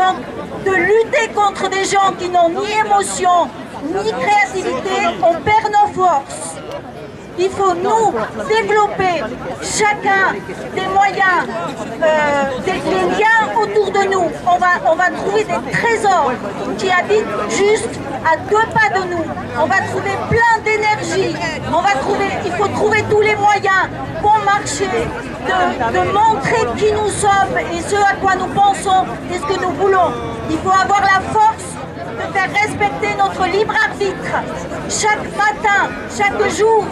Donc, de lutter contre des gens qui n'ont ni émotion, ni créativité, on perd nos forces. Il faut nous développer chacun des moyens, des liens autour de nous. On va trouver des trésors qui habitent juste à 2 pas de nous. On va trouver plein d'énergie. Il faut trouver tous les moyens pour marcher, de montrer qui nous sommes et ce à quoi nous pensons et ce que nous voulons. Il faut avoir la force de faire respecter notre libre arbitre. Chaque matin, chaque jour,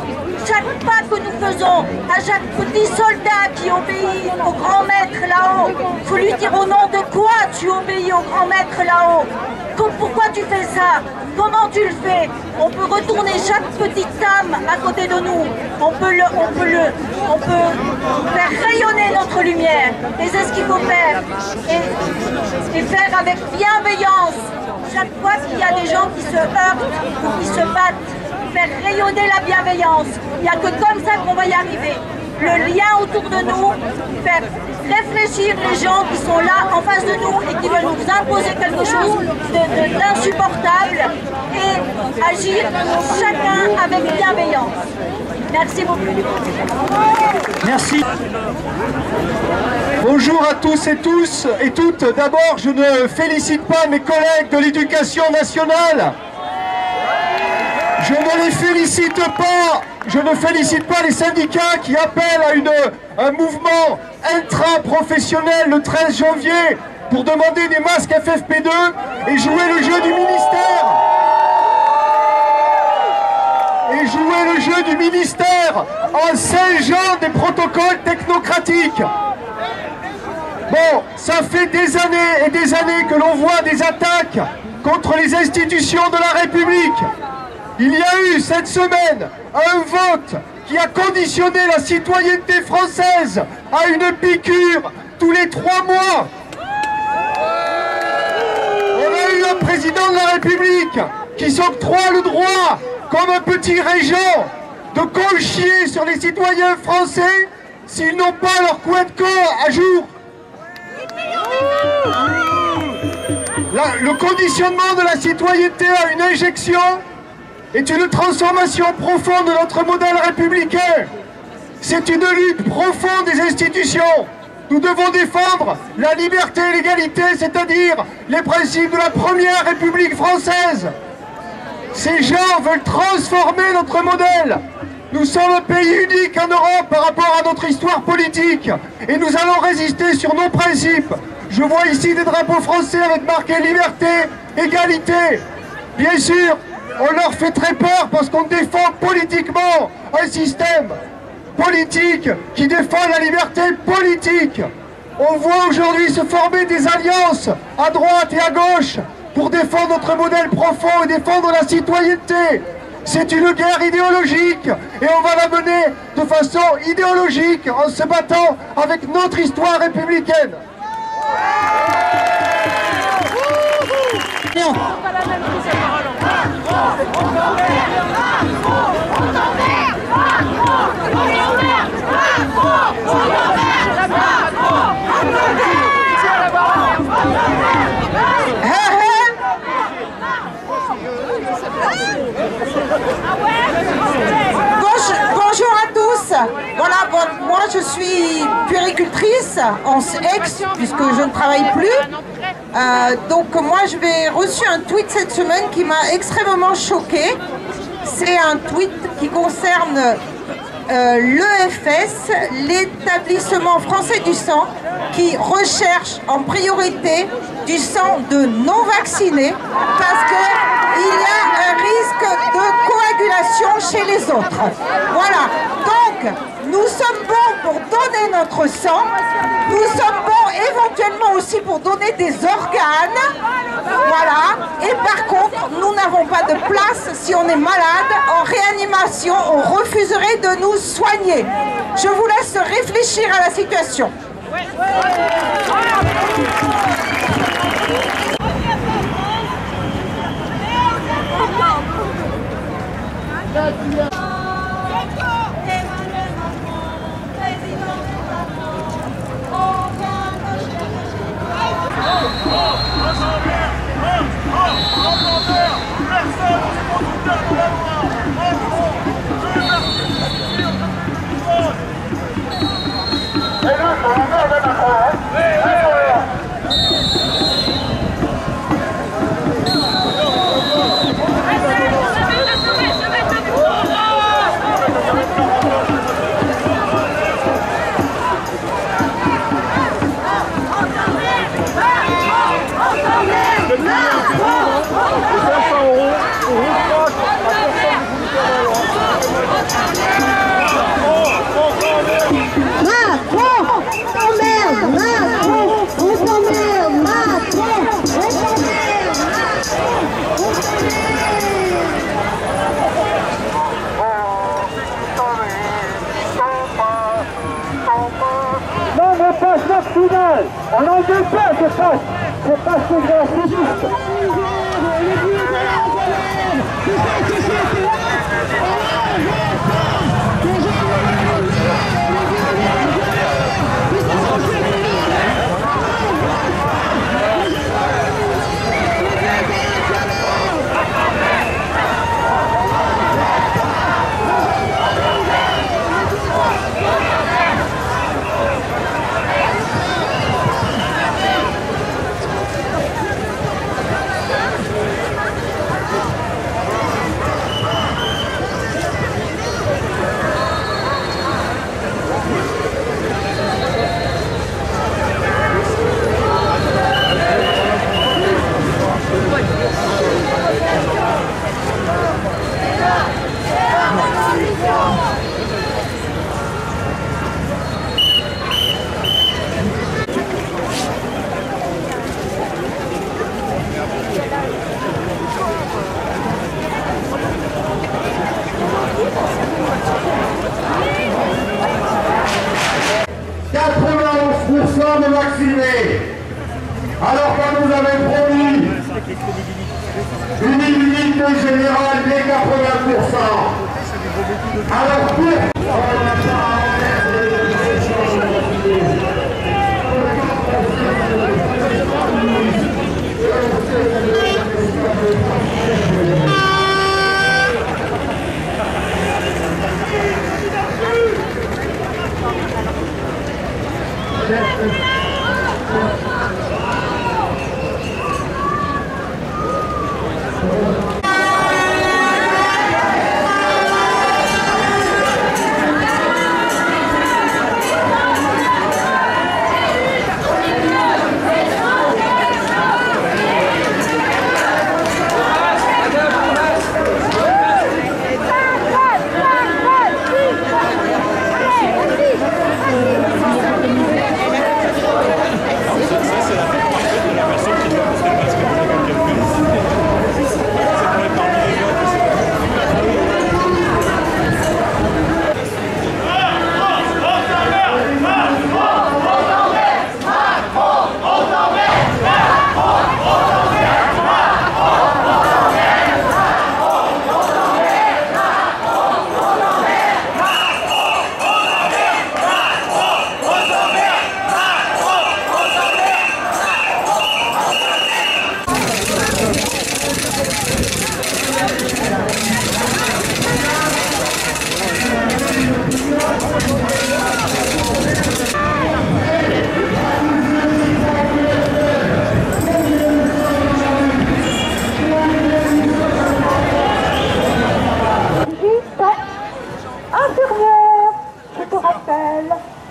chaque pas que nous faisons, à chaque petit soldat qui obéit au grand maître là-haut, il faut lui dire au nom de quoi tu obéis au grand maître là-haut. Pourquoi tu fais ça? Comment tu le fais? On peut retourner chaque petite âme à côté de nous. On peut faire rayonner notre lumière. Et c'est ce qu'il faut faire. Et faire avec bienveillance. Chaque fois qu'il y a des gens qui se heurtent ou qui se battent, faire rayonner la bienveillance. Il n'y a que comme ça qu'on va y arriver. Le lien autour de nous, faire réfléchir les gens qui sont là en face de nous et qui veulent nous imposer quelque chose d'insupportable et agir chacun avec bienveillance. Merci beaucoup. Merci. Bonjour à tous et toutes. D'abord, je ne félicite pas mes collègues de l'Éducation nationale. Je ne félicite pas les syndicats qui appellent à un mouvement intra-professionnel le 13 janvier pour demander des masques FFP2 et jouer le jeu du ministère. En singeant des protocoles technocratiques. Bon, ça fait des années et des années que l'on voit des attaques contre les institutions de la République. Il y a eu cette semaine un vote qui a conditionné la citoyenneté française à une piqûre tous les 3 mois. On a eu un président de la République qui s'octroie le droit, comme un petit régent, de conchier sur les citoyens français s'ils n'ont pas leur couette de corps à jour. Le conditionnement de la citoyenneté à une injection est une transformation profonde de notre modèle républicain. C'est une lutte profonde des institutions. Nous devons défendre la liberté et l'égalité, c'est-à-dire les principes de la première République française. Ces gens veulent transformer notre modèle. Nous sommes un pays unique en Europe par rapport à notre histoire politique. Et nous allons résister sur nos principes. Je vois ici des drapeaux français avec marqué liberté, égalité. Bien sûr, on leur fait très peur parce qu'on défend politiquement un système politique qui défend la liberté politique. On voit aujourd'hui se former des alliances à droite et à gauche pour défendre notre modèle profond et défendre la citoyenneté. C'est une guerre idéologique et on va la mener de façon idéologique en se battant avec notre histoire républicaine. Bonjour à tous. Voilà, moi je suis puéricultrice en ex puisque je ne travaille plus. Donc moi j'ai reçu un tweet cette semaine qui m'a extrêmement choquée. C'est un tweet qui concerne l'EFS, l'établissement français du sang, qui recherche en priorité du sang de non-vaccinés parce qu'il y a un risque de coagulation chez les autres. Voilà, donc nous sommes bons pour donner notre sang, nous sommes bons éventuellement aussi pour donner des organes, voilà, et par contre nous n'avons pas de place si on est malade, en réanimation, on refuserait de nous soigner. Je vous laisse réfléchir à la situation. Oh, vaccinale. On n'en veut pas ce passe. Ce passe c'est juste. De vaccinés, alors qu'on nous avait promis une immunité générale dès 80%. Alors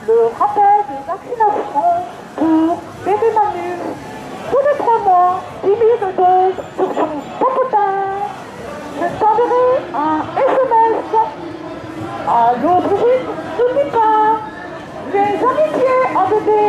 le rappel des vaccinations pour bébé Manu. Tous les 3 mois, 10 000 doses sur son popotin. Je t'enverrai un SMS. Allô Brigitte, n'oublie pas, les amitiés en bébé.